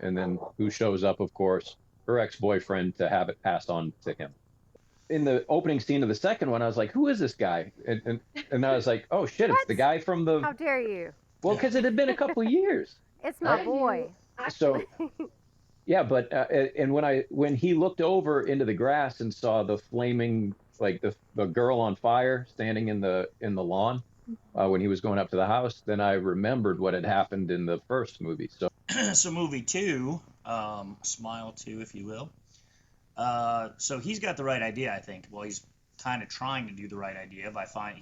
And then who shows up, of course, her ex-boyfriend to have it passed on to him. In the opening scene of the second one, I was like, who is this guy? And I was like, oh shit, it's the What? guy from the, How dare you? well, Yeah. because it had been a couple of years, It's my right? I knew boy. actually. So yeah, but and when he looked over into the grass and saw the flaming, like the girl on fire standing in the lawn when he was going up to the house, then I remembered what had happened in the first movie. So So movie two, Smile 2, if you will. So he's got the right idea, I think. Well, he's kind of trying to do the right idea. If I find,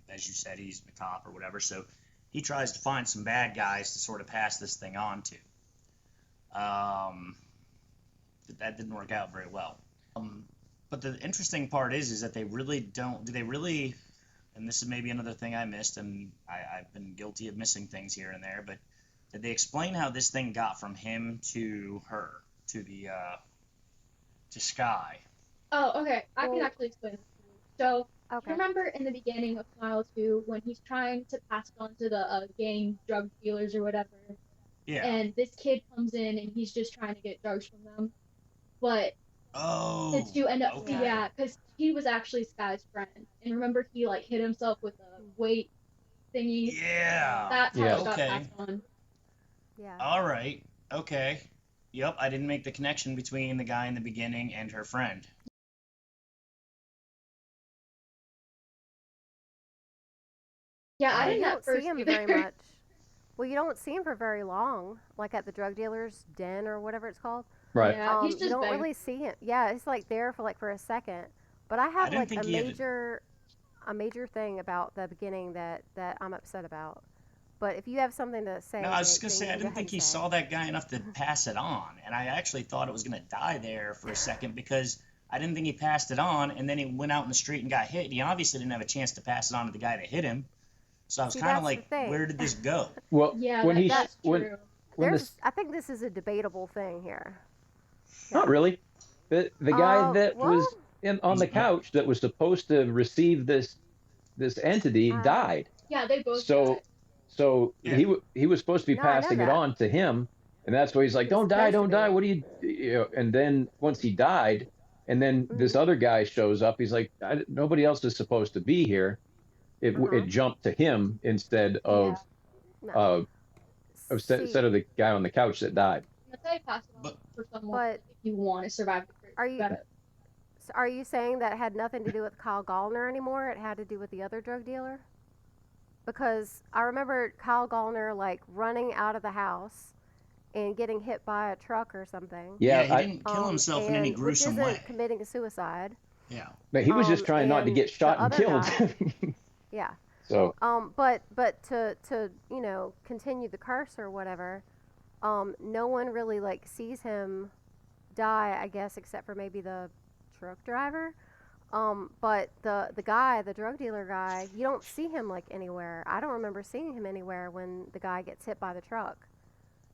as you said, he's the cop or whatever. So he tries to find some bad guys to sort of pass this thing on to. That didn't work out very well. But the interesting part is that they really don't. Do they really? And this is maybe another thing I missed, and I've been guilty of missing things here and there. But did they explain how this thing got from him to her, to the to Sky? Oh, okay. I can Well, actually explain this to you. So, you okay. remember in the beginning of Smile 2 when he's trying to pass it on to the gang drug dealers or whatever, Yeah. and this kid comes in and he's just trying to get drugs from them. But the Oh, two end up, okay. yeah, because he was actually Sky's friend. And remember, he like hit himself with a weight thingy. Yeah. That's how Yeah. it got Okay. passed on. Yeah. All right. Okay. Yep, I didn't make the connection between the guy in the beginning and her friend. Yeah, I Yeah, didn't you at don't see first him either. very much. Well, you don't see him for very long, like at the drug dealer's den or whatever it's called. right, Yeah, he's You just don't there. really see him. Yeah, it's like there for like for a second. But I I have didn't like think he had. a major thing about the beginning that I'm upset about. But if you have something to say, No, I was just Nick, gonna then say I go didn't ahead think and he say saw it. that guy enough to pass it on, and I actually thought it was gonna die there for a second because I didn't think he passed it on, and then he went out in the street and got hit. He obviously didn't have a chance to pass it on to the guy that hit him, so I was See, kind of that's the like, thing. where did this go? well, Yeah, when he's That that's true. when this, I think this is a debatable thing here. not Yeah. really, the guy that Well, was in on He's the couch that was supposed to receive this entity uh, died. Yeah, they both So died. so Yeah. he was supposed to be no, I know passing it that. on to him, and that's why he's like, He was don't die, supposed to don't die. be. What do you know? And then once he died, and then this Mm. other guy shows up, he's like, nobody else is supposed to be here. Uh It huh. jumped to him instead Yeah. No. uh See, instead of the guy on the couch that died. That's how you pass it on But for someone but if you want to survive the trip. are You you gotta. are you saying that had nothing to do with Kyle Gallner anymore? It had to do with the other drug dealer? Because I remember Kyle Gallner like running out of the house and getting hit by a truck or something. yeah, Yeah, he didn't kill himself in any And which gruesome way. isn't committing suicide. Yeah. but he was just trying not to And get the shot and other killed. guy, yeah. So But to continue the curse or whatever, no one really like sees him die, I guess, except for maybe the truck driver. But the guy, the drug dealer guy, you don't see him like anywhere. I don't remember seeing him anywhere when the guy gets hit by the truck.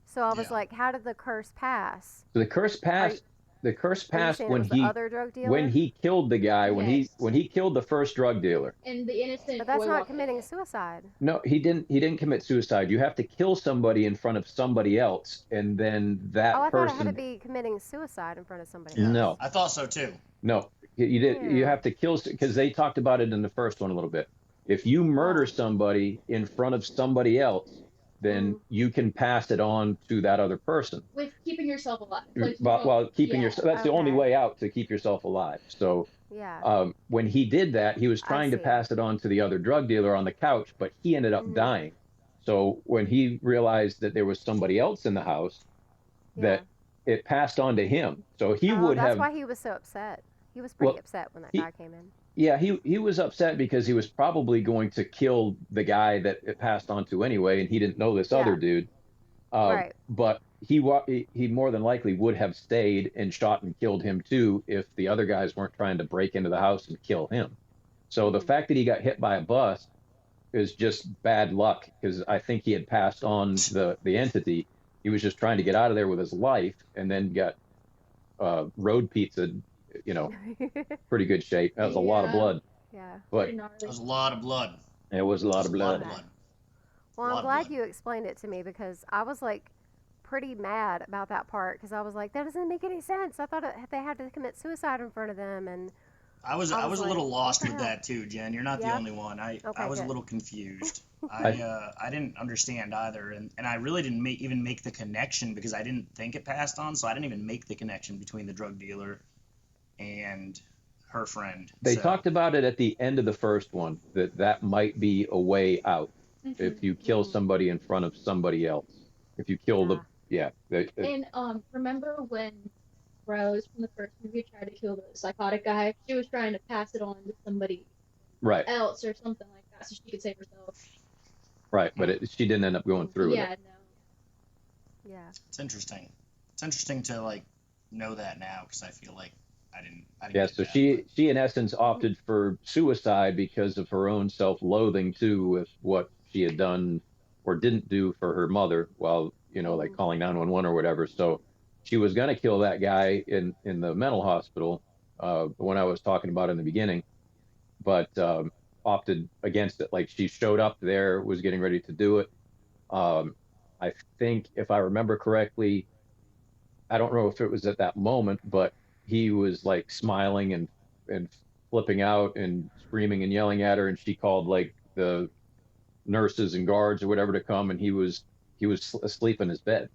So I was Yeah. like, how did the curse pass? the curse Are you, passed. The curse are you passed saying it was the other drug when dealer? he killed the guy Yes. when he killed the first drug dealer. And the innocent But that's boy not walked committing away. suicide. No, he didn't commit suicide. You have to kill somebody in front of somebody else, and then Oh, that I thought it had to person. be committing suicide in front of somebody Yeah. else. No, I thought so too. no, you did. You Yeah. have to kill because they talked about it in the first one a little bit. If you murder Oh. somebody in front of somebody else, then Mm. you can pass it on to that other person With keeping yourself alive. Like, you while, don't. while keeping Yeah. yourself. That's the only Okay. way out to keep yourself alive. So Yeah. when he did that, he was I trying to see. pass it on to the other drug dealer on the couch, but he ended up Mhm. dying. So when he realized that there was somebody else in the house, Yeah. that it passed on to him. So he Oh, would that's have, why he was so upset. He was pretty well, upset when that he, guy came in. yeah, he was upset because he was probably going to kill the guy that it passed on to anyway, and he didn't know this other Yeah. dude. Right. But he more than likely would have stayed and shot and killed him too if the other guys weren't trying to break into the house and kill him. So the Mm. fact that he got hit by a bus is just bad luck because I think he had passed on the entity. He was just trying to get out of there with his life, and then got road pizza, you know, pretty good shape. That was a lot of Yeah. blood, Yeah. but Pretty That gnarly. was a lot of blood. it was a That lot was of a lot of blood. Okay. blood. Well, A I'm lot of glad blood. you explained it to me because I was like pretty mad about that part because I was like, that doesn't make any sense. I thought they had to commit suicide in front of them, and I I was was a like, little what lost the with hell? that too, Jen. You're not the Yeah. only one. I Okay, was a good. little confused. I I didn't understand either, and I really didn't even make the connection because I didn't think it passed on, so I didn't even make the connection between the drug dealer and her friend. They So talked about it at the end of the first one that that might be a way out Hmm. if you kill Mm, somebody in front of somebody else. If you kill the yeah. yeah, And remember when Rose from the first movie tried to kill the psychotic guy? She was trying to pass it on to somebody right, else or something like that so she could save herself. right. But she didn't end up going through with it. Yeah, no. Yeah. it's interesting. It's interesting to like know that now because I feel like I didn't Yeah, get so that, but she in essence opted for suicide because of her own self-loathing too, with what she had done or didn't do for her mother while, like Mm, calling 911 or whatever. So she was going to kill that guy in the mental hospital, the one I was talking about in the beginning, but opted against it. Like she showed up there, was getting ready to do it. Um, I think if I remember correctly, I don't know if it was at that moment, but he was like smiling and flipping out and screaming and yelling at her, and she called like the nurses and guards or whatever to come, and he was asleep in his bed.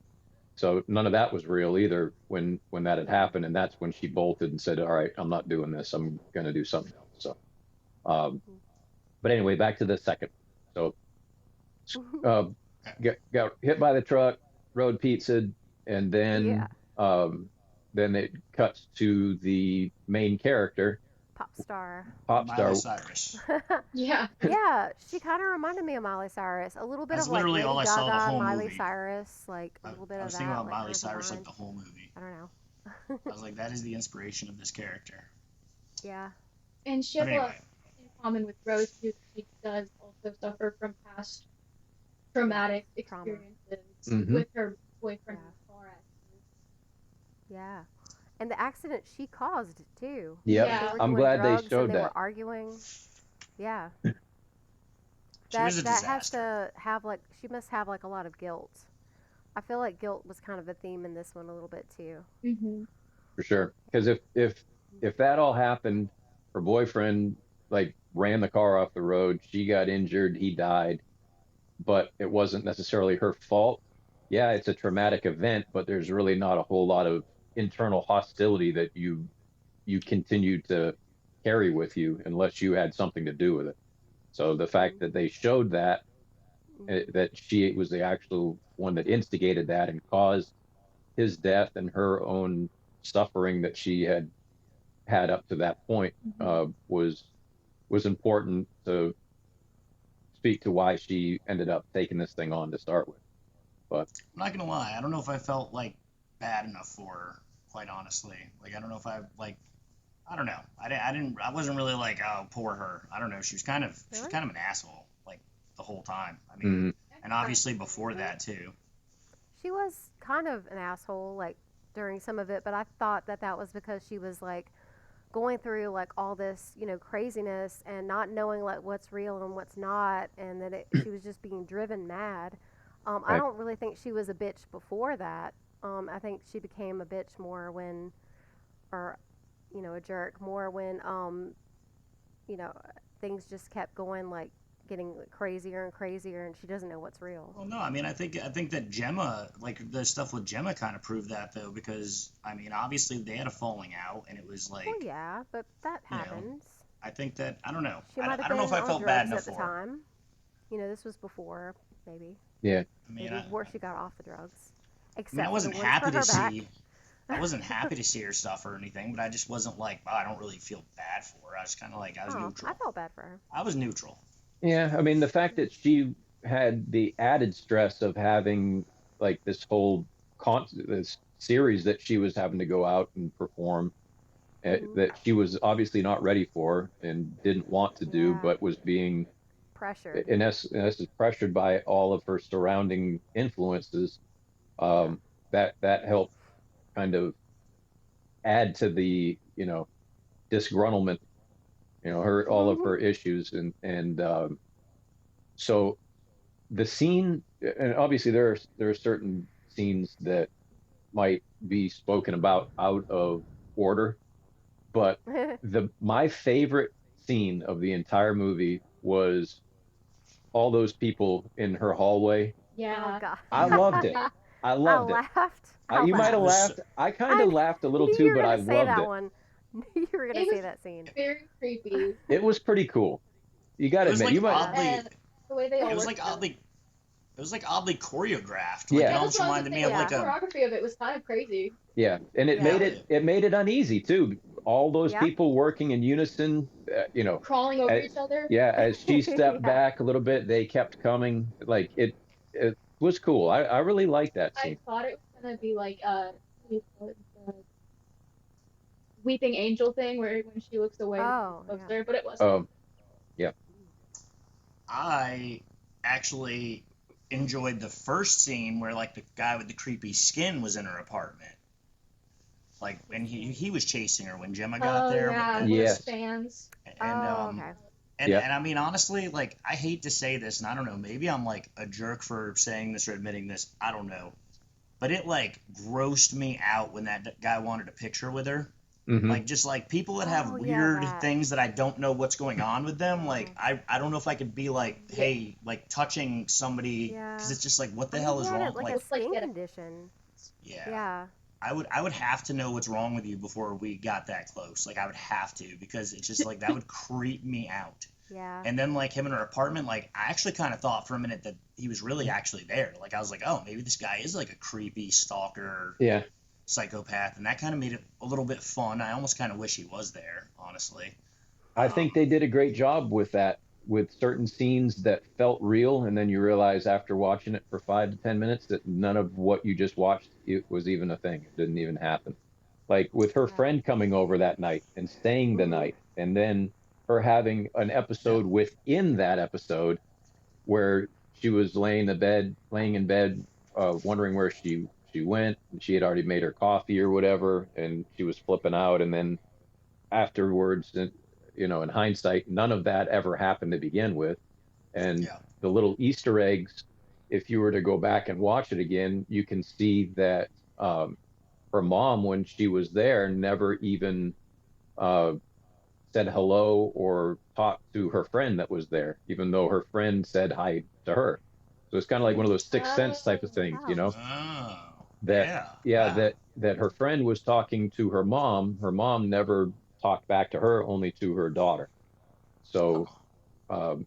So none of that was real either when that had mm. happened, and that's when she bolted and said, "All right, I'm not doing this. I'm going to do something else." So, um, but anyway, back to the second. So, uh, got hit by the truck, road pizza, and Yeah. um, then it cuts to the main character, Pop star. pop Miley star. Cyrus. Yeah. Yeah, she kind of reminded me of Miley Cyrus. A little bit That's of like literally all Lady I saw the Gaga, whole Miley movie. Cyrus, like a little bit I of was thinking that, about like Miley kind of Cyrus like combined. the whole movie. I don't know. I was like, that is the inspiration of this character. Yeah. And she But has a lot anyway, in common with Rose too. She does also suffer from past Yeah. traumatic Trauma. experiences Hmm. with her boyfriend Yeah. in the car accident. Yeah. And the accident she caused too. Yep, Like they Yeah. were I'm doing glad they drugs and showed they were that. arguing. Yeah. she was a That has disaster. to have like she must have like a lot of guilt. I feel like guilt was kind of a theme in this one a little bit too. Hmm. For sure. Because if that all happened, her boyfriend like ran the car off the road, she got injured, he died, but it wasn't necessarily her fault. Yeah, it's a traumatic event, but there's really not a whole lot of internal hostility that you continue to carry with you unless you had something to do with it. So the fact that Mm-hmm. they showed that Mm-hmm. that she was the actual one that instigated that and caused his death and her own suffering that she had up to that point Hmm. was important to speak to why she ended up taking this thing on to start with. But I'm not gonna lie, I don't know if I felt like bad enough for her, quite honestly. Like I don't know if I don't know. I wasn't really like, oh, poor her. I don't know. She was Really? kind of an asshole, like the whole time. I mean, mm, and obviously before that too. She was kind of an asshole like during some of it, but I thought that that was because she was like going through like all this, craziness and not knowing like what's real and what's not, and that she was just being driven mad. I right, don't really think she was a bitch before that. I think she became a bitch more when, or a jerk more when, you know, things just kept going like getting crazier and crazier, and she doesn't know what's real. Well, no, I mean, I think that Gemma, like the stuff with Gemma, kind of proved that though, because I mean, obviously they had a falling out, and it was Well, like, yeah, but that you know, happens. I think that I don't know. She might I have don't know if been I on felt bad drugs enough at the for her. time. This was before, maybe. yeah, I mean, Maybe before she got off the drugs. I Except for the wasn't ones happy for to her back. see. I wasn't happy to see her stuff or anything, but I just wasn't like, oh, I don't really feel bad for her. I was kind of like, I was Oh, I neutral. felt bad for her. I was neutral. yeah. I mean, the fact that she had the added stress of having like this series that she was having to go out and perform, Hmm. that she was obviously not ready for and didn't want to do, Yeah. but was being Pressured. in essence pressured by all of her surrounding influences. Yeah. That helped kind of add to the disgruntlement, her all of Hmm. her issues, and so the scene, and obviously there are certain scenes that might be spoken about out of order, but my favorite scene of the entire movie was all those people in her hallway. Oh Yeah. God. I loved it. I I loved it. laughed out You might It have loud. was laughed. I kind I of laughed a little knew too, you were but I gonna say loved that it. one. Knew you were gonna It say was that scene. very creepy. It was pretty cool. You got it to was admit, like you might. oddly And the way they it all was worked like together. oddly choreographed. Like it Yeah, Yeah, that's almost what I was reminded gonna me say. of Yeah. like The a choreography of it was kind of crazy. yeah, and Yeah. it made it uneasy too. All those Yep. people working in unison, Crawling over as, each other. yeah, as she stepped Yeah. back a little bit, they kept coming. Like it was cool. I really liked that I scene. thought it was gonna be like what do you call it? The weeping angel thing where when she looks away the Oh looks yeah. there, but it wasn't. Um, yeah, I actually enjoyed the first scene where like the guy with the creepy skin was in her apartment. Like when he was chasing her when Gemma got Oh there yeah, and with yes, fans. and Oh um okay. and yeah. and I mean honestly, like I hate to say this, and I don't know, maybe I'm like a jerk for saying this or admitting this, I don't know, but it like grossed me out when that guy wanted a picture with her. Hmm. Like just like people that have Oh yeah, weird that. things that I don't know what's going on with them. Like Oh I don't know if I could be like, Yeah. hey, like touching somebody because yeah. it's just like what I the mean, hell he is had wrong? like a Like Looks like skin he had a condition. yeah, Yeah. I would have to know what's wrong with you before we got that close. Like I would have to because it's just like that would creep me out. Yeah. And then like him in her apartment, like I actually kind of thought for a minute that he was really actually there. Like I was like, oh, maybe this guy is like a creepy stalker Yeah. psychopath, and that kind of made it a little bit fun. I almost kind of wish he was there, honestly. I think they did a great job with that, with certain scenes that felt real, and then you realize after watching it for 5 to 10 minutes that none of what you just watched it was even a thing. It didn't even happen. Like with her Yeah. friend coming over that night and staying the Mhm. night, and then her having an Yeah. episode within that episode where she was laying in bed, wondering where she went, and she had already made her coffee or whatever, and she was flipping out, and then afterwards, in hindsight, none of that ever happened to begin with. And Yeah. the little Easter eggs, if you were to go back and watch it again, you can see that um, her mom, when she was there, never even uh, said hello or talked to her friend that was there, even though her friend said hi to her. So it's kind of like one of those sixth sense type of things, Oh. Oh, that yeah. yeah, Wow. that her friend was talking to her mom. Her mom never talked back to her, only to her daughter. Huh. So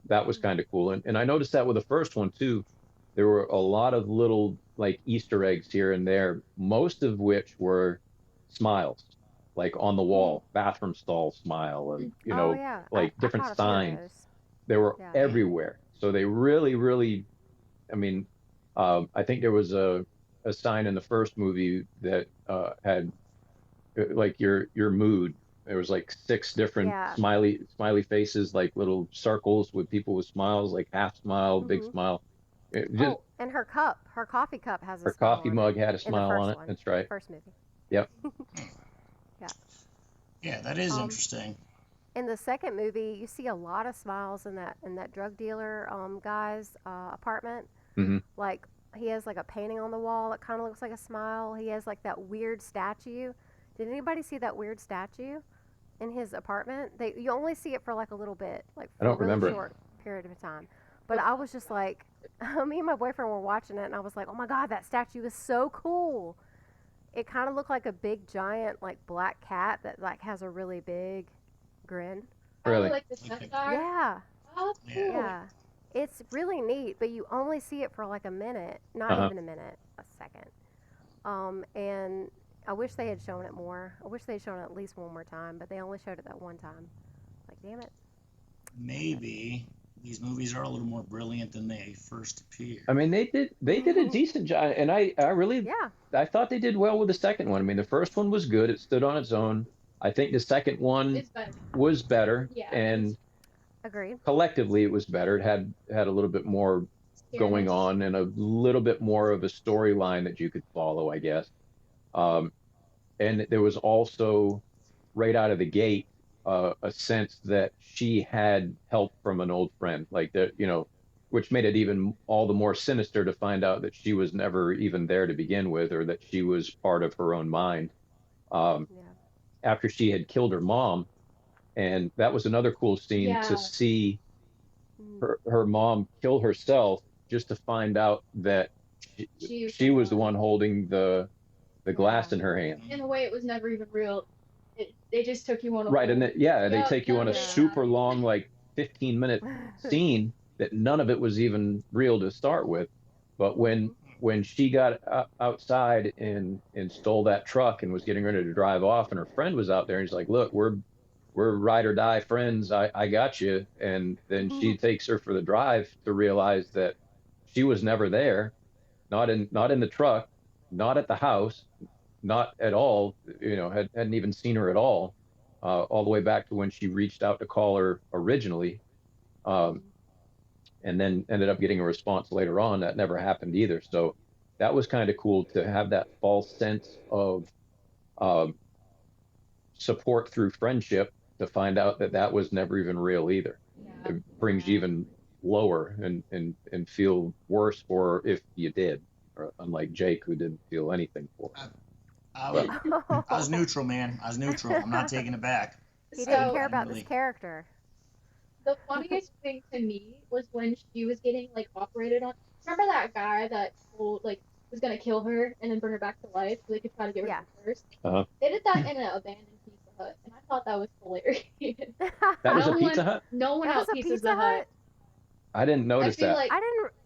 that was Mm. kind of cool. And I noticed that with the first one too. There were a lot of little like Easter eggs here and there, most of which were smiles, like on the Mhm. wall, bathroom stall smile, and Oh yeah. like I different caught a few of signs. those. They were Yeah. everywhere. So they really, really, I mean, I think there was a sign in the first movie that had like your mood. There was like six different Yeah. smiley faces, like little circles with people with smiles, like half smile, big Mhm. smile. Just Oh, and her coffee cup has a her smile coffee on it mug had a in the smile on first it. one, That's right. first movie. Yep. Yeah. Yeah, that is Um, interesting. in the second movie, you see a lot of smiles in that drug dealer guy's apartment. Hmm. Like he has like a painting on the wall that kind of looks like a smile. He has like that weird statue. Did anybody see that weird statue in his apartment? You only see it for like a little bit, like I for a don't really remember it. short period of time. But I was just like, me and my boyfriend were watching it, and I was like, oh my god, that statue is so cool. It kind of looked like a big giant like black cat that like has a really big grin. Probably Really. like the Okay. centaur. Yeah, Oh, that's Yeah. cool. yeah. It's really neat, but you only see it for like a minute, not Uh-huh. even a minute, a second. And I wish they had shown it more. I wish they had shown it at least one more time, but they only showed it that one time. Like, damn it. Maybe these movies are a little more brilliant than they first appear. I mean, they did a decent job, and I really Yeah. I thought they did well with the second one. I mean, the first one was good; it stood on its own. I think the second one It's better. was better, Yeah. and Agreed. collectively it was better. It had a little bit more going Scariness. on and a little bit more of a storyline that you could follow, I guess. Um, and there was also right out of the gate a sense that she had help from an old friend, like that, which made it even all the more sinister to find out that she was never even there to begin with, or that she was part of her own mind. Um, Yeah. After she had killed her mom, and that was another cool scene to Yeah. see Mm. her mom kill herself, just to find out that she, She was she the was the one. one holding the Yeah. glass in her hand. In a way, it was never even real. They just took you on a Right, and whole. yeah, they Yep, take you none on of a it Yeah. super happened. long, like 15-minute scene that none of it was even real to start with. But Mhm. when she got outside and stole that truck and was getting ready to drive off, and her friend was out there, and he's like, "Look, we're ride or die friends. I got you." And then she takes her for the drive to realize that she was never there, not in the truck, not at the house, not at all. Hadn't even seen her at all the way back to when she reached out to call her originally, um, Mhm. and then ended up getting a response later on that never happened either. So that was kind of cool to have that false sense of um, support through friendship, to find out that that was never even real either. Yeah. It brings you Yeah. even lower and feel worse for if you did, or unlike Jake, who didn't feel anything for I, I her. was But I was Oh. neutral, man. I was neutral. I'm not taking it back. He I didn't didn't So care I didn't about this really. character. the funniest thing to me was when she was getting like operated on. Remember that guy that told like was gonna kill her and then bring her back to life so they could try to get rid of Yeah. her first? uh, They did that in an abandoned Pizza Hut, and I thought that was hilarious. that was a No Pizza one, Hut. no one That was out a pizzas Pizza the Hut. Hut? I didn't I notice feel that. like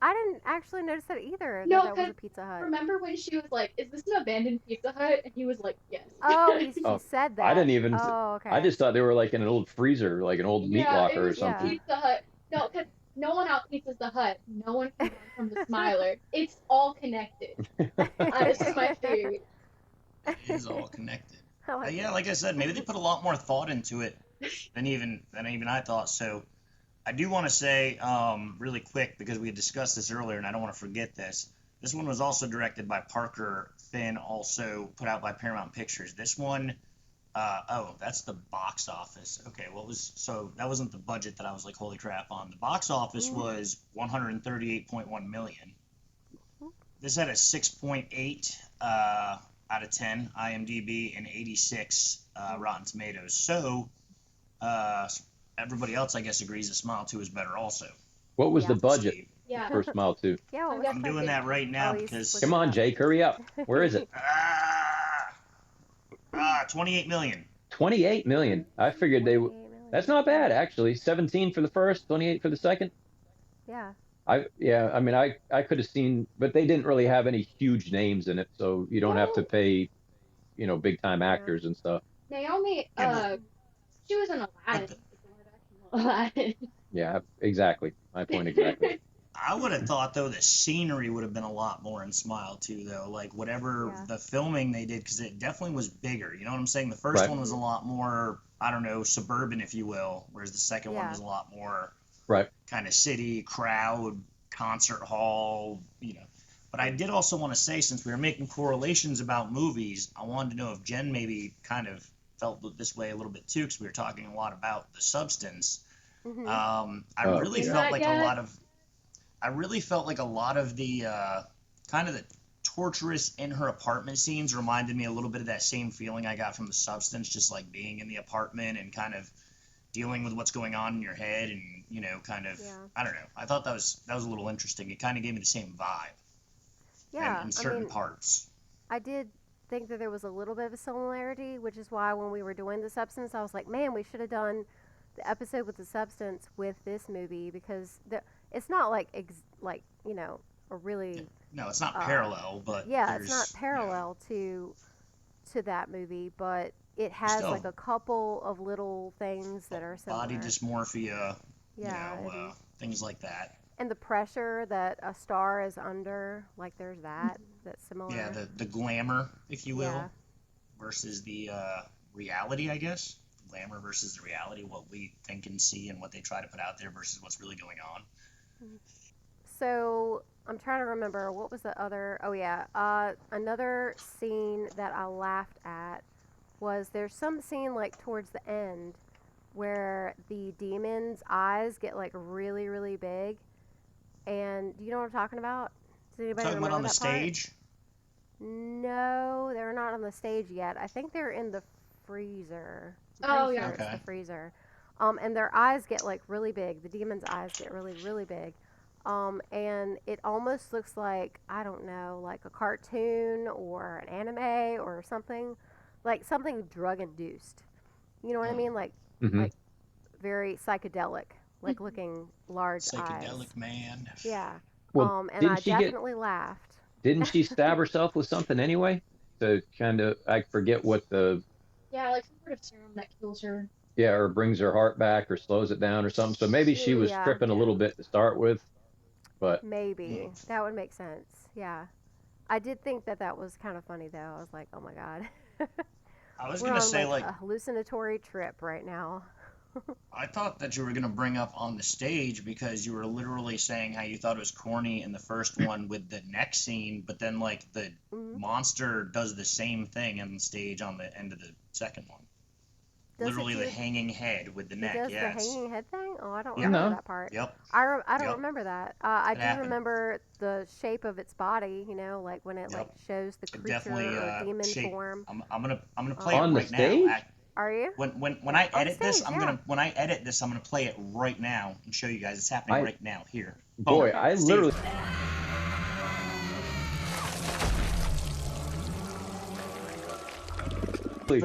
I didn't actually notice that either, that no, that was cause a Pizza Hut. remember when she was like, "Is this an abandoned Pizza Hut?" And he was like, "Yes." Oh, she Oh, said I that. didn't even. Oh, I okay. just thought they were like in an old freezer, like an old meat Yeah, it locker or was a Yeah. something. Pizza Hut. No, because no one out pizzas the Hut. No one can run from the Smiler. It's all connected. This is my theory. It is all connected. I like Yeah, it. like I said, maybe they put a lot more thought into it than even I thought. So I do want to say really quick, because we had discussed this earlier, and I don't want to forget this. This one was also directed by Parker Finn, also put out by Paramount Pictures. This one, oh, that's the box office. Okay, so that wasn't the budget that I was like, holy crap on. The box office Mm. was 138.1 million. This had a 6.8 out of 10 IMDb and 86 Rotten Tomatoes. So uh, everybody else, I guess, agrees that Smile 2 is better also. What was Yeah. the budget Steve. Yeah, for Smile 2? Yeah, what I'm was I'm guessing doing that right now Oh, he's because Come looking it on, up. Jake, hurry up. Where is it? 28 million. 28 million. I figured they would. 28 million. That's not bad, actually. 17 for the first, 28 for the second. Yeah. Yeah, I mean, I could have seen, but they didn't really have any huge names in it, so you don't have to well, pay, big time Yeah. actors and stuff. Naomi, Yeah, but, she was in but Aladdin, like the live action Aladdin. Yeah, exactly. My point exactly. I would have thought though the scenery would have been a lot more in Smile 2 though, like whatever Yeah. the filming they did, because it definitely was bigger. You know what I'm saying? The first Right. one was a lot more, I don't know, suburban, if you will, whereas the second one Yeah. was a lot more Right. kind of city, crowd, concert hall, But I did also want to say, since we were making correlations about movies, I wanted to know if Jen maybe kind of felt this way a little bit too, because we were talking a lot about The Substance. Hmm. I Oh, really yeah. felt Not like yet. I really felt like a lot of the kind of the torturous in her apartment scenes reminded me a little bit of that same feeling I got from The Substance, just like being in the apartment and kind of dealing with what's going on in your head, and kind of, Yeah. I don't know. I thought that was a little interesting. It kind of gave me the same vibe Yeah. in I certain mean, parts. I did think that there was a little bit of a similarity, which is why when we were doing The Substance, I was like, man, we should have done the episode with The Substance with this movie, because it's not like a really No, it's not uh, parallel, but yeah, it's not there's parallel to that movie, but it has still like a couple of little things that are body similar. dysmorphia, Yeah, things like that. and the pressure that a star is under, like there's that's similar. Yeah, the glamour, if you will, Yeah. versus the reality, I guess. Glamour versus the reality, what we think and see and what they try to put out there versus what's really going on. So I'm trying to remember what was the other. Oh yeah, another scene that I laughed at was there's some scene like towards the end where the demon's eyes get like really really big, And do you know what I'm talking about? Does anybody Talking about remember on the that part? stage. No, they're not on the stage yet. I think they're in the freezer. I'm Oh, pretty yeah. sure it's the Okay. freezer. And their eyes get like really big. The demon's eyes get really, really big. And it almost looks like, I don't know, like a cartoon or an anime or something, like something drug induced. You know what I Hmm. mean? Hmm. Like very psychedelic, like looking large eyes. Psychedelic man. Yeah. Well, And didn't I she get? definitely laughed. Didn't she stab herself with something anyway? To kind of, I forget what the, Yeah, like some sort of serum that kills her. yeah, or brings her heart back or slows it down or something. So maybe she was Yeah, tripping a little bit to start with, but maybe. Hmm. That would make sense. Yeah. I did think that that was kind of funny, though. I was like, oh my God. I was We're gonna on say like like a hallucinatory trip right now. I thought that you were gonna bring up on the stage because you were literally saying how you thought it was corny in the first one with the neck scene, but then like the Hmm. monster does the same thing on the stage on the end of the second one. Does it Literally the do? hanging head with the It neck. does the Yeah, it's hanging head thing? Oh, I don't yep, remember no. that part. yep, I don't yep. remember that. I It do happened. remember the shape of its body, like when it like Yep. shows the It creature definitely or demon shape. form. I'm gonna play it On the right now. stage? Are you? When I On the edit this, stage, yeah. when I edit this, I'm gonna play it right now and show you guys. It's happening I right now. Here. boy, Boom. Okay. I Stage. literally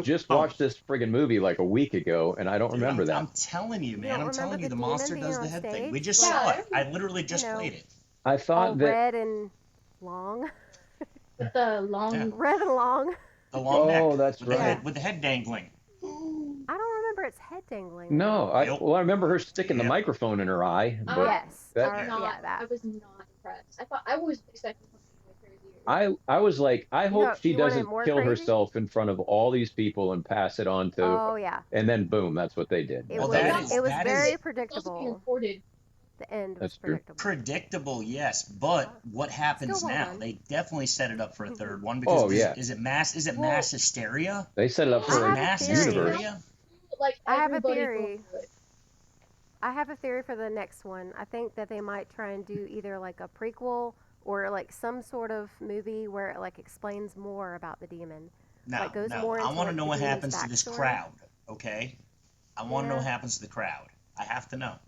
just Boom. watched this friggin' movie like a week ago, and I don't Dude, remember I'm that. telling you, You man. don't I'm remember telling you, the the demon monster being does the on head thing. We stage? just Like, saw Yeah, it. I literally you just know, played it. I all thought that. red and long. with the Yeah. long. Red and long. The long neck Oh, that's with the Yeah. right. head dangling. I don't remember its head dangling though. No, Yep. I remember her sticking the Yep. microphone in her eye, but I Yes. that Yeah. Yeah, I that. was not impressed. I was expecting something way crazier. I was like, I hope she You wanted doesn't more kill crazy? herself in front of all these people and pass it on to, Oh yeah. and then boom, that's what they did. It Well, That's was horrible. it was that very is It's also being predictable. recorded. The end was That's true. predictable. predictable, yes, but Uh, what Still happens well now? done. They definitely set it up for a third one because Oh yeah, is it mass Well, mass hysteria? they set it up Is I for it a have a mass theory. universe. hysteria? Like I have a everybody theory. going through it. I have a theory for the next one. I think that they might try and do either like a prequel or like some sort of movie where it like explains more about the demon. No, Like goes no. more I into want to like know the what demon's happens to this backstory. crowd, okay? I want to know what Yeah. happens to the crowd. I have to know.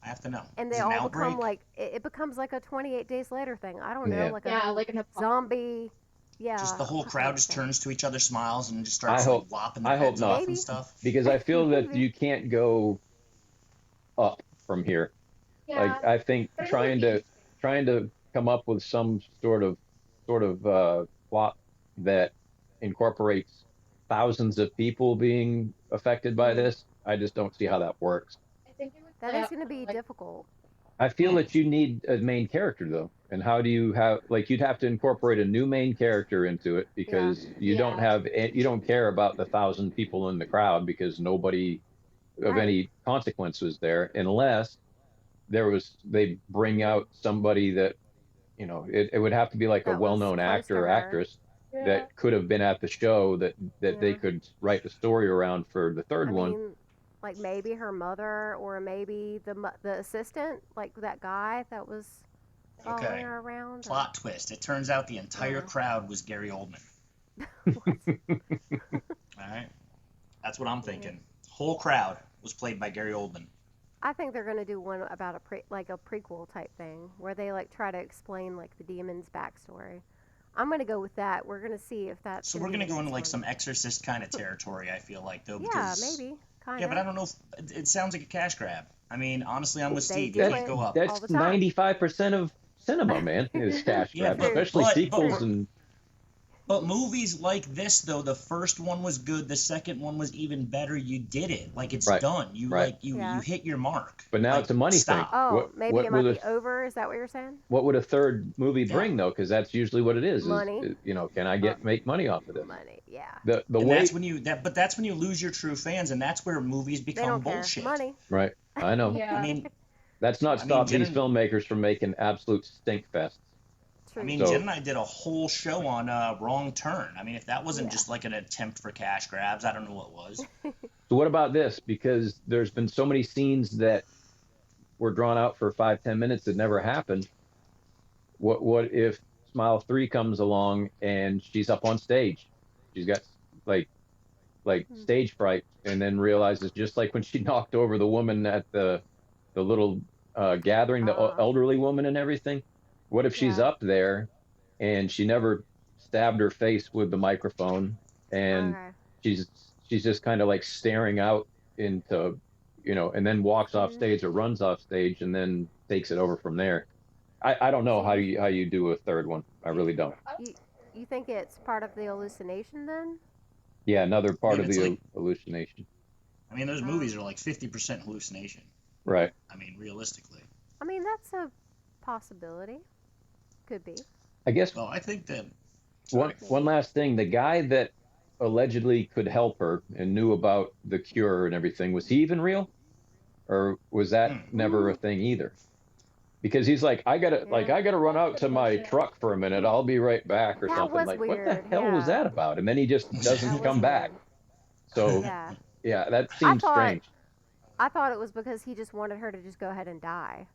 I have to know. And Is they it an all become outbreak? like it becomes like a 28 days later thing. I don't know, Yeah, like a Yeah, whole like an apocalypse. zombie. Yeah, Just the whole crowd just thing. turns to each other, smiles, and just I starts like hope, lopping their I hope heads not, off and Maybe. stuff. because I feel that Maybe. you can't go up from here. Like Yeah, I think but it would be interesting. trying to come up with some sort of plot that incorporates thousands of people being affected by Mhm. this, I just don't see how that works. I think it would That play is out going to kind be of like difficult. I feel Hmm. that you need a main character though. And how do you have like you'd have to incorporate a new main character into it Yeah. because you don't care about the 1,000 people in the crowd because nobody of Right. any consequence was there unless they bring out somebody that it would have to be like a That was well-known close to actor or her. actress yeah. that could have been at the show that they Yeah. could write the story around for the third I one. mean, like maybe her mother or maybe the assistant, like that guy that was following Okay. her around. Or, Plot twist. It turns out the entire Uh-huh. crowd was Gary Oldman. what? All right. That's what I'm Yeah. thinking. Whole crowd was played by Gary Oldman. I think they're gonna do one about like a prequel type thing where they like try to explain like the demon's backstory. I'm gonna go with that. We're gonna see if that's. So gonna we're be gonna the go into next like one. some Exorcist kind of territory. I feel like though, Yeah, because maybe. Kind yeah, of. but I don't know if it sounds like a cash grab. I mean, honestly, I'm with They Steve. do You That's can't it go up. all that's the time. 95% of cinema, man, is cash Yeah, grabs, True. especially sequels True. and But movies like this though, the first one was good, the second one was even better. You did it. Like it's right, done. You right. like you Yeah. hit your mark. But now Like it's a money thing. stop. Oh, maybe What it would might a be over. Is that what you're saying? what would a third movie Yeah. bring though? Because that's usually what it is. Money. Can I Uh, make money off of this? money. Yeah. The And way that's when that's when you lose your true fans, and that's where movies They become don't care. bullshit. Money. right. I know. I Yeah. mean, That's not I mean, stopped Jen these and filmmakers from making absolute stink fests. I True. mean, So Jen and I did a whole show on Wrong Turn. I mean, if that wasn't Yeah. just like an attempt for cash grabs, I don't know what was. so what about this? Because there's been so many scenes that were drawn out for 5-10 minutes that never happened. What if Smile 3 comes along and she's up on stage? She's got like stage fright, and then realizes, just like when she knocked over the woman at the little gathering, the elderly woman and everything. What if she's Yeah. up there and she never stabbed her face with the microphone, and Okay. she's just kind of like staring out into, and then walks off Mhm. stage or runs off stage and then takes it over from there. I don't know how See, you do a third one. I really don't. you think it's part of the hallucination then? Yeah, another I part mean, of it's the like, hallucination. I mean, those movies are like 50% hallucination. Right. I mean, realistically. I mean, that's a possibility. Could be. I guess Well, I think that. one Sorry. one last thing. The guy that allegedly could help her and knew about the cure and everything, was he even real? Or was that Hmm. never a thing either? Because he's like, I gotta run out to my truck for a minute. I'll be right back or That something. was Like, what the weird. hell was Yeah. that about? And then he just That doesn't was come back. weird. So Yeah. yeah, that I seems thought strange. I thought it was because he just wanted her to just go ahead and die.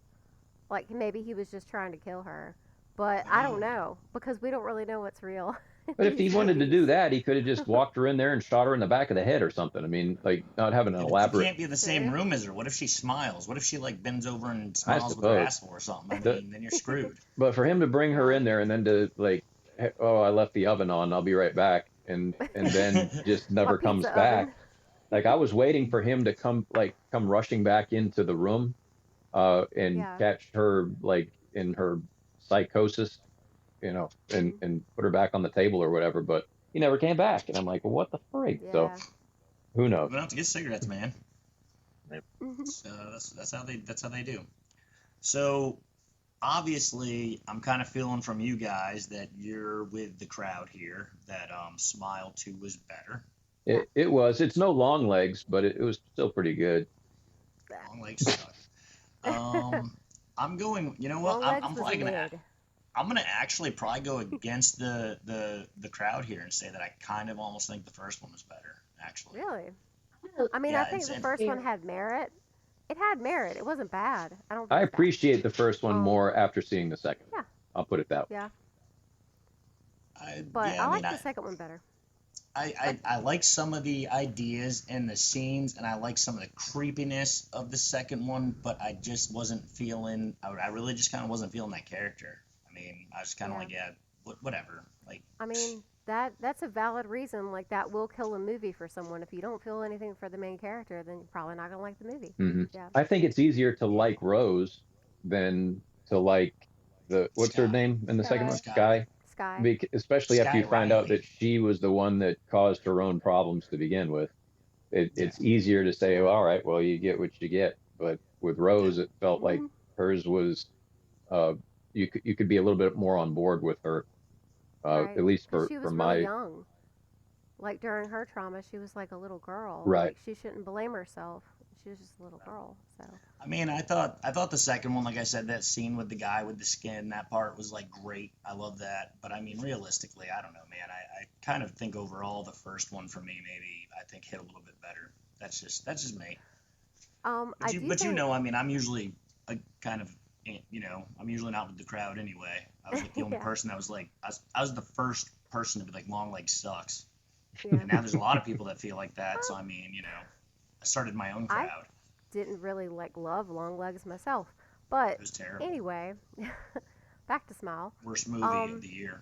Like maybe he was just trying to kill her. But I don't know because we don't really know what's real. in But if he these wanted to do movies. that, he could have just walked her in there and shot her in the back of the head or something. I mean, like, not having an You elaborate. can't be in the same True. room as her. What if she smiles? What if she like bends over and I smiles with her suppose. asshole or something? I The- mean, then you're screwed. But for him to bring her in there and then to like, "Hey, oh, I left the oven on. I'll be right back," and then just never My comes pizza back. oven. Like, I was waiting for him to come rushing back into the room, and Yeah. catch her like in her psychosis, and put her back on the table or whatever. But he never came back, and I'm like, well, what the freak? So Yeah. who We knows? don't have to get cigarettes, man. Mhm. So that's how they do. So obviously, I'm kind of feeling from you guys that you're with the crowd here that Smile 2 was better. It's no long legs, but it was still pretty good. Long legs suck. I'm going. You know what? Long legs I'm was probably gonna. mid. I'm gonna actually probably go against the crowd here and say that I kind of almost think the first one was better. Actually. Really? I mean, Yeah, I think it's- the and- first one had merit. It had merit. It wasn't bad. I don't think I it's bad. appreciate the first one more after seeing the second one. Yeah. I'll put it that way. Yeah. I, But yeah, I I like mean, the second one better. I like some of the ideas and the scenes, and I like some of the creepiness of the second one, but I just wasn't feeling. I really just kind of wasn't feeling that character. I mean, I was kind of like, yeah, whatever. Like, I mean, that's a valid reason. Like that will kill a movie for someone. If you don't feel anything for the main character, then you're probably not gonna like the movie. hmm Yeah. I think it's easier to like Rose than to like what's her Sky. name in the second one? Sky. Sky. Sky. Especially after Sky you find out Riley. that she was the one that caused her own problems to begin with. It's easier to say, well, all right, well, you get what you get. But with Rose, it felt like Mhm. hers was, you could be a little bit more on board with her, Right. at least 'Cause for she was my. really young. Like during her trauma, she was like a little girl. Right. Like she shouldn't blame herself. She was just a little girl. So. I mean, I thought the second one, like I said, that scene with the guy with the skin, that part was like great. I love that. But I mean, realistically, I don't know, man. I kind of think overall the first one for me maybe I think hit a little bit better. That's just me. I But do you think, know, I mean, I'm usually a kind of, I'm usually not with the crowd anyway. I was like the only Yeah. person that was like, I was the first person to be like, long leg sucks. Yeah. And now there's a lot of people that feel like that. So I mean, I started my own crowd. Didn't really like love long legs myself, but It was terrible. anyway, back to Smile. Worst movie of the year.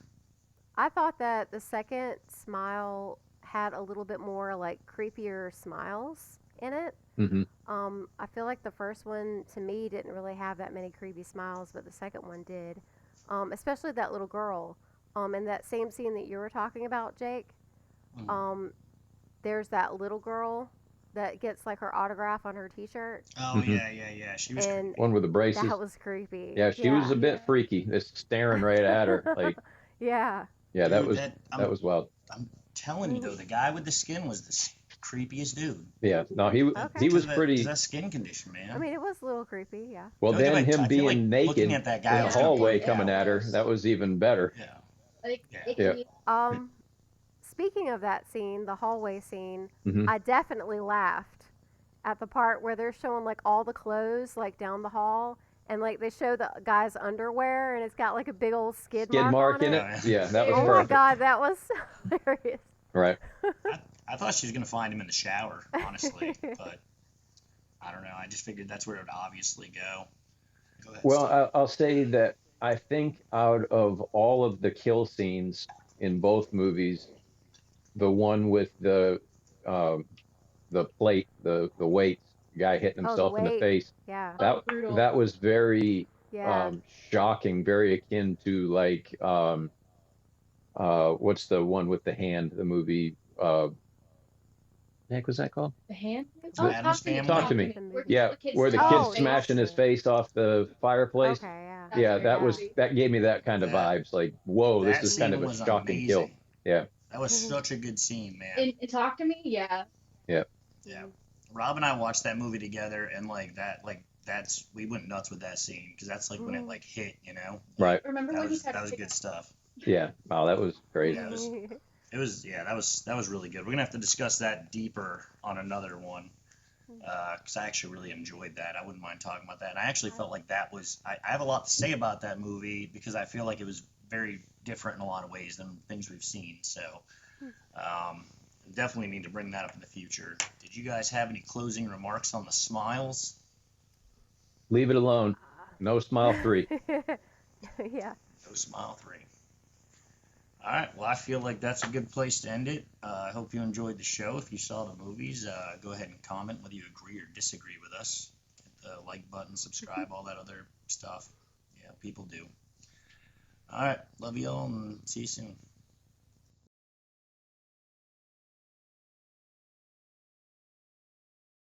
I thought that the second Smile had a little bit more like creepier smiles in it. hmm I feel like the first one to me didn't really have that many creepy smiles, but the second one did. Especially that little girl. In that same scene that you were talking about, Jake. Mhm. There's that little girl that gets like her autograph on her T-shirt, Oh yeah. She was and One with the braces. that was creepy. Yeah, she was a bit freaky, just staring right at her. Like, Yeah. yeah, that Dude, was I'm that was wild. telling you though, the guy with the skin was the creepiest dude. Yeah, no, he Okay. he was Because pretty. that skin condition, man. I mean, it was a little creepy. Yeah. Well, I feel then like- him I feel being like naked looking in at that guy the was gonna hallway be- coming yeah, at her, that was even better. yeah. Like, Yeah. it Yeah. can be Speaking of that scene, the hallway scene, Mhm. I definitely laughed at the part where they're showing like all the clothes like down the hall, and like they show the guy's underwear, and it's got like a big old skid Skid mark mark on in it. it. Oh, Yeah, that was Oh my perfect. god, that was hilarious. Right. I thought she was gonna find him in the shower, honestly, but I don't know. I just figured that's where it would obviously go. Go ahead, Well, Steve. I'll say that I think out of all of the kill scenes in both movies, the one with um, the plate, the weights, guy hitting Oh, the himself in the weight. face, Yeah. that Oh, brutal. that was very Yeah. shocking, very akin to like what's the one with the hand, the movie heck was that called? The hand? The Oh, Addams talk to me. Family? Talk to me. The Where movie. Yeah, the kid's where the smashing kid's Oh, his face. smashing his that's face off the fireplace. Okay, yeah. That's Yeah, very that was creepy. that gave me that kind of That vibes. Like, whoa, this that is kind scene of a was shocking kill. amazing. Yeah, That was such a good scene, man. And talk to me, yeah. yeah. Yeah. Rob and I watched that movie together, and that's we went nuts with that scene because that's like when it like hit, you know. Right. Remember That when was he tried to good stuff. Yeah. Wow, that was crazy. Yeah, that was really good. We're gonna have to discuss that deeper on another one because I actually really enjoyed that. I wouldn't mind talking about that. And I actually felt like that was I have a lot to say about that movie because I feel like it was very different in a lot of ways than things we've seen. So definitely need to bring that up in the future. Did you guys have any closing remarks on the Smiles? Leave it alone. No Smile 3. Yeah. No Smile 3. All right. Well, I feel like that's a good place to end it. I hope you enjoyed the show. If you saw the movies, go ahead and comment whether you agree or disagree with us. Hit the like button, subscribe, all that other stuff. Yeah, people do. All right. Love you all and see you soon.